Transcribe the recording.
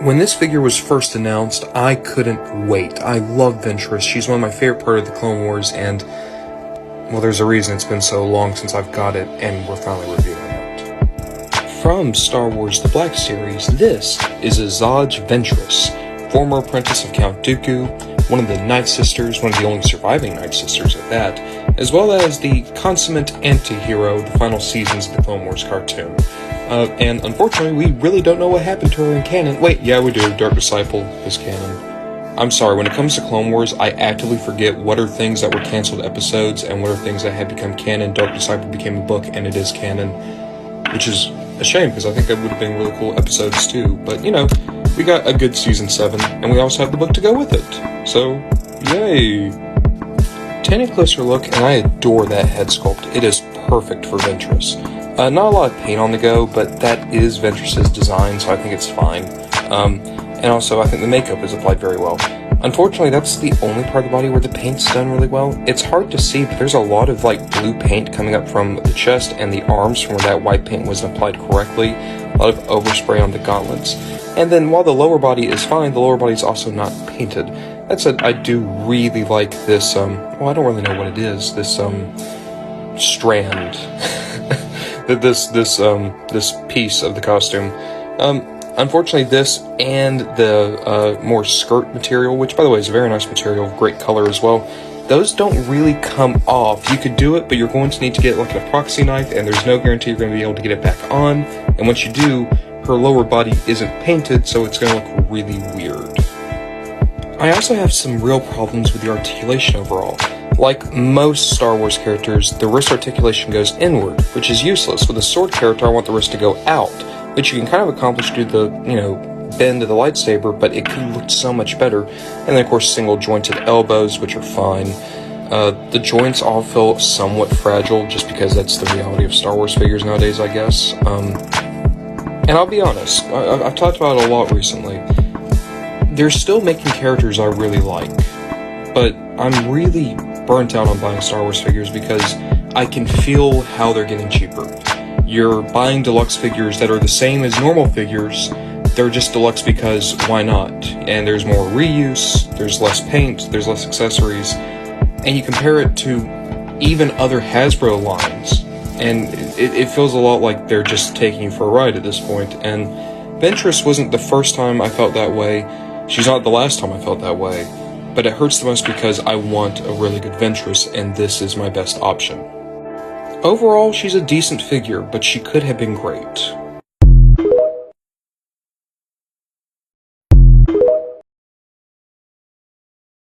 When this figure was first announced, I couldn't wait. I love Ventress. She's one of my favorite part of the Clone Wars, and, well, there's a reason it's been so long since I've got it, and we're finally reviewing it. From Star Wars The Black Series, this is Assajj Ventress, former apprentice of Count Dooku, one of the Night Sisters, one of the only surviving Night Sisters at that, as well as the consummate anti-hero of the final seasons of the Clone Wars cartoon. And unfortunately, we really don't know what happened to her in canon. Wait, yeah, we do. Dark Disciple is canon. I'm sorry, when it comes to Clone Wars, I actively forget what are things that were canceled episodes and what are things that had become canon. Dark Disciple became a book, and it is canon, which is a shame, because I think that would have been really cool episodes too. But, you know, we got a good Season 7, and we also have the book to go with it. So, yay! Taking a closer look, and I adore that head sculpt. It is perfect for Ventress. Not a lot of paint on the go, but that is Ventress's design, so I think it's fine. And also, I think the makeup is applied very well. Unfortunately, that's the only part of the body where the paint's done really well. It's hard to see, but there's a lot of, blue paint coming up from the chest and the arms from where that white paint wasn't applied correctly. A lot of overspray on the gauntlets. And then, while the lower body is fine, the lower body is also not painted. That said, I do really like this, well, I don't really know what it is, this, strand. this piece of the costume. Unfortunately, this and the more skirt material, which by the way is a very nice material, great color as well, those don't really come off. You could do it, but you're going to need to get an epoxy knife, and there's no guarantee you're going to be able to get it back on. And once you do, her lower body isn't painted, so it's going to look really weird. I also have some real problems with the articulation overall. Like most Star Wars characters, the wrist articulation goes inward, which is useless. With a sword character, I want the wrist to go out, which you can kind of accomplish through the, bend of the lightsaber, but it could look so much better. And then, of course, single jointed elbows, which are fine. The joints all feel somewhat fragile, just because that's the reality of Star Wars figures nowadays, I guess. And I'll be honest, I've talked about it a lot recently. They're still making characters I really like, but I'm really burnt out on buying Star Wars figures because I can feel how they're getting cheaper. You're buying deluxe figures that are the same as normal figures, they're just deluxe because why not? And there's more reuse, there's less paint, there's less accessories, and you compare it to even other Hasbro lines, and it feels a lot like they're just taking you for a ride at this point. And Ventress wasn't the first time I felt that way, she's not the last time I felt that way. But it hurts the most because I want a really good Ventress, and this is my best option. Overall, she's a decent figure, but she could have been great.